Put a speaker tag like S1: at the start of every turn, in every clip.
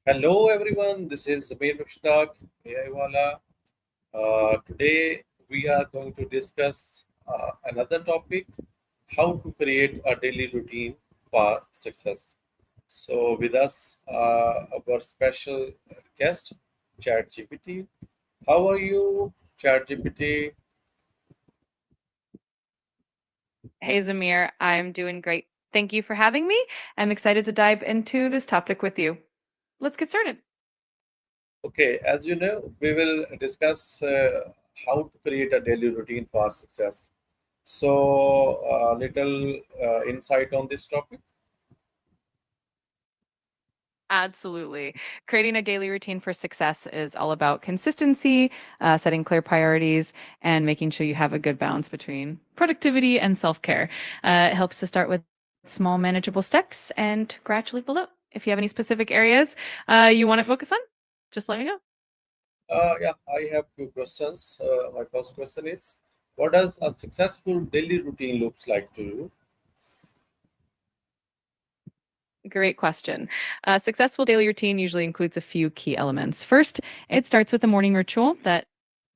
S1: Hello everyone, this is Zamir Mushtaq, AI Wala. Today we are going to discuss another topic, how to create a daily routine for success. So with us, our special guest, ChatGPT. How are you, ChatGPT?
S2: Hey, Zamir, I'm doing great. Thank you for having me. I'm excited to dive into this topic with you. Let's get started.
S1: Okay, as you know, we will discuss how to create a daily routine for success. So, little insight on this topic.
S2: Absolutely. Creating a daily routine for success is all about consistency, setting clear priorities, and making sure you have a good balance between productivity and self care. It helps to start with small, manageable steps and gradually build up. If you have any specific areas you want to focus on, just let me know.
S1: Yeah, I have few questions. My first question is, what does a successful daily routine looks like to you?
S2: Great question. A successful daily routine usually includes a few key elements. First, it starts with a morning ritual that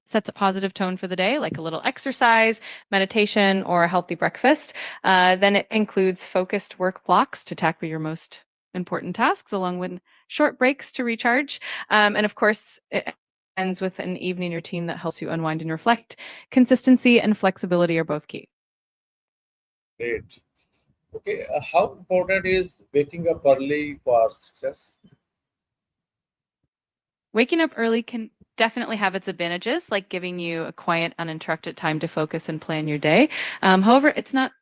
S2: sets a positive tone for the day, like a little exercise, meditation, or a healthy breakfast. Then it includes focused work blocks to tackle your most important tasks, along with short breaks to recharge. And of course, it ends with an evening routine that helps you unwind and reflect. Consistency and flexibility are both key.
S1: Great. Okay, how important is waking up early for success?
S2: Waking up early can definitely have its advantages, like giving you a quiet, uninterrupted time to focus and plan your day. However, it's not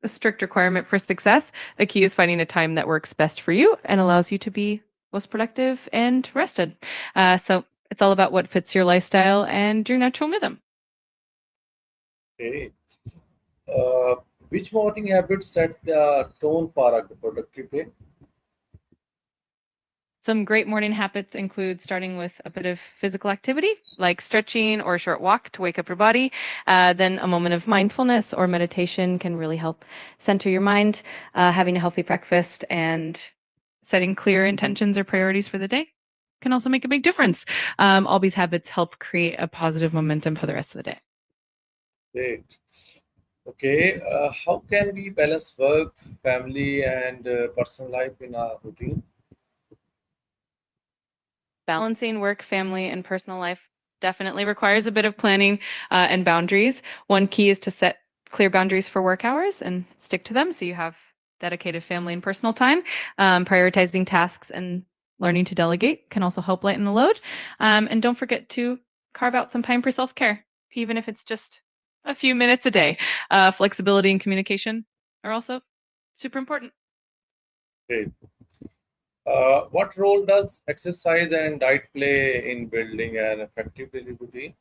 S2: a strict requirement for success. The key is finding a time that works best for you and allows you to be most productive and rested. So it's all about what fits your lifestyle and your natural rhythm.
S1: Okay. Uh, which morning habits set the tone for a productive day?
S2: Some great morning habits include starting with a bit of physical activity, like stretching or a short walk to wake up your body. Then a moment of mindfulness or meditation can really help center your mind. Having a healthy breakfast and setting clear intentions or priorities for the day can also make a big difference. All these habits help create a positive momentum for the rest of the day.
S1: Great. Okay, how can we balance work, family, and personal life in our routine?
S2: Balancing work, family, and personal life definitely requires a bit of planning and boundaries. One key is to set clear boundaries for work hours and stick to them so you have dedicated family and personal time. Prioritizing tasks and learning to delegate can also help lighten the load. And don't forget to carve out some time for self care, even if it's just a few minutes a day. Flexibility and communication are also super important.
S1: Great. What role does exercise and diet play in building an effective daily routine?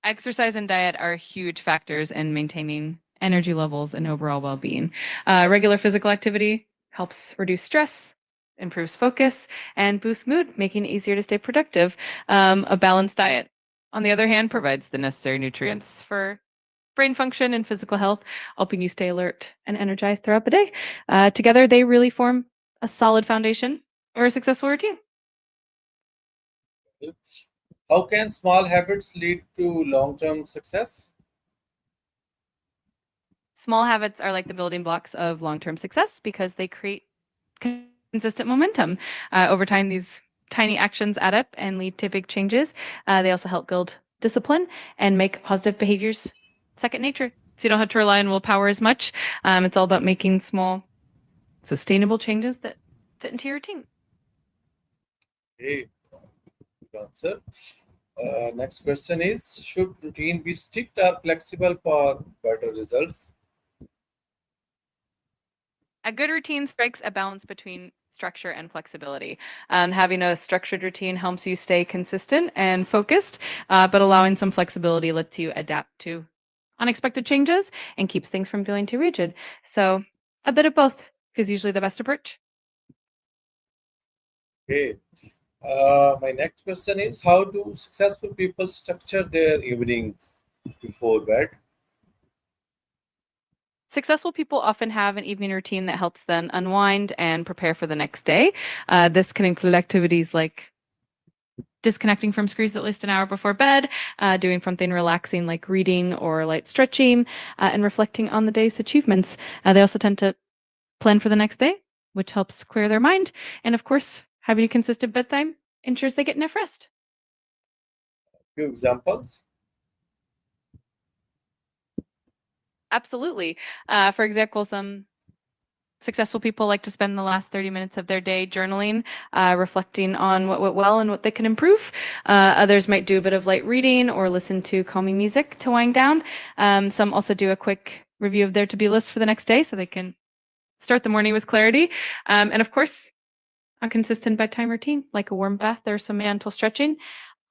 S2: Exercise and diet are huge factors in maintaining energy levels and overall well being. Regular physical activity helps reduce stress, improves focus, and boosts mood, making it easier to stay productive. A balanced diet, on the other hand, provides the necessary nutrients for brain function and physical health, helping you stay alert and energized throughout the day. Together, they really form a solid foundation or a successful routine.
S1: How can small habits lead to long term success?
S2: Small habits are like the building blocks of long term success because they create consistent momentum. Over time, these tiny actions add up and lead to big changes. They also help build discipline and make positive behaviors second nature. So you don't have to rely on willpower as much. It's all about making small, sustainable changes that fit into your routine.
S1: Okay, good answer. Next question is, should routine be strict or flexible for better results?
S2: A good routine strikes a balance between structure and flexibility. And having a structured routine helps you stay consistent and focused, but allowing some flexibility lets you adapt to unexpected changes and keeps things from feeling too rigid. So, a bit of both is usually the best approach.
S1: Okay. My next question is, how do successful people structure their evenings before bed?
S2: Successful people often have an evening routine that helps them unwind and prepare for the next day. This can include activities like disconnecting from screens at least an hour before bed, doing something relaxing like reading or light stretching, and reflecting on the day's achievements. They also tend to plan for the next day, which helps clear their mind. And of course, having a consistent bedtime ensures they get enough rest.
S1: Few examples.
S2: Absolutely. For example, some successful people like to spend the last 30 minutes of their day journaling, reflecting on what went well and what they can improve. Others might do a bit of light reading or listen to calming music to wind down. Some also do a quick review of their to be list for the next day so they can start the morning with clarity. And of course, a consistent bedtime routine, like a warm bath or some gentle stretching,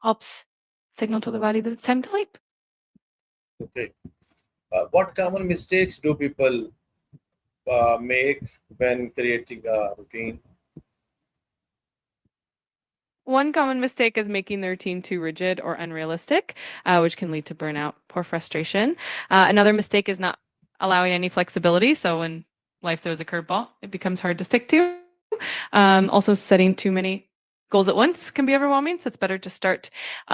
S2: helps signal to the body that it's time to sleep.
S1: Okay. What common mistakes do people make when creating a routine?
S2: One common mistake is making the routine too rigid or unrealistic, which can lead to burnout or frustration. Another mistake is not allowing any flexibility. So when life throws a curveball, it becomes hard to stick to. Also, setting too many goals at once can be overwhelming. So it's better to start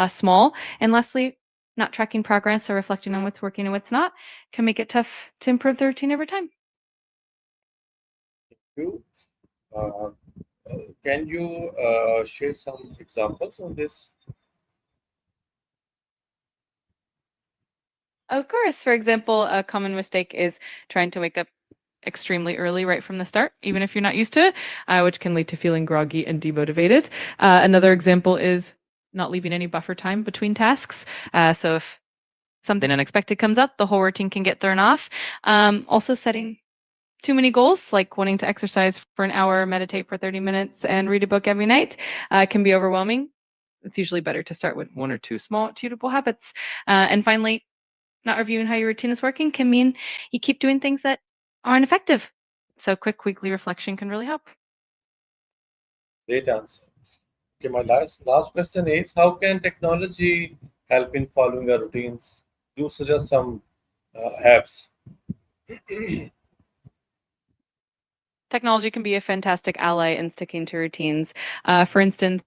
S2: small. And lastly, not tracking progress or reflecting on what's working and what's not can make it tough to improve the routine over time.
S1: You, uh, can you share some examples on this?
S2: Of course, for example, a common mistake is trying to wake up extremely early right from the start, even if you're not used to it, which can lead to feeling groggy and demotivated. Another example is not leaving any buffer time between tasks. So if something unexpected comes up, the whole routine can get thrown off. Also, setting too many goals, like wanting to exercise for an hour, meditate for 30 minutes, and read a book every night, can be overwhelming. It's usually better to start with one or two small, achievable habits. And finally, not reviewing how your routine is working can mean you keep doing things that aren't effective. So, quick weekly reflection can really help.
S1: Great answer. Okay, my last question is, how can technology help in following our routines? Do suggest some apps.
S2: Technology can be a fantastic ally in sticking to routines. For instance,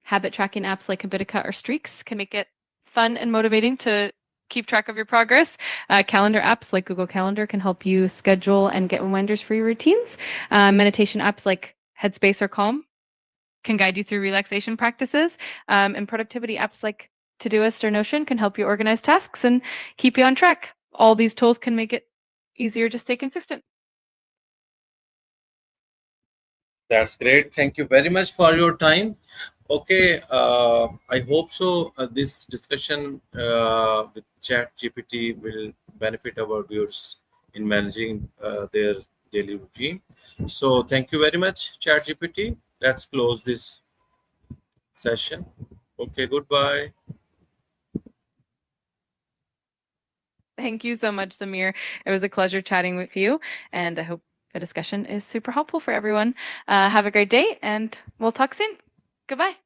S2: habit tracking apps like Habitica or Streaks can make it fun and motivating to keep track of your progress. Calendar apps like Google Calendar can help you schedule and get reminders for your routines. Meditation apps like Headspace or Calm can guide you through relaxation practices. And productivity apps like Todoist or Notion can help you organize tasks and keep you on track. All these tools can make it easier to stay consistent.
S1: That's great. Thank you very much for your time. Okay, I hope so. This discussion with Chat GPT will benefit our viewers in managing their daily routine. So, thank you very much, Chat GPT. Let's close this session. Okay, goodbye.
S2: Thank you so much, Samir. It was a pleasure chatting with you, and I hope the discussion is super helpful for everyone. Have a great day, and we'll talk soon. Goodbye.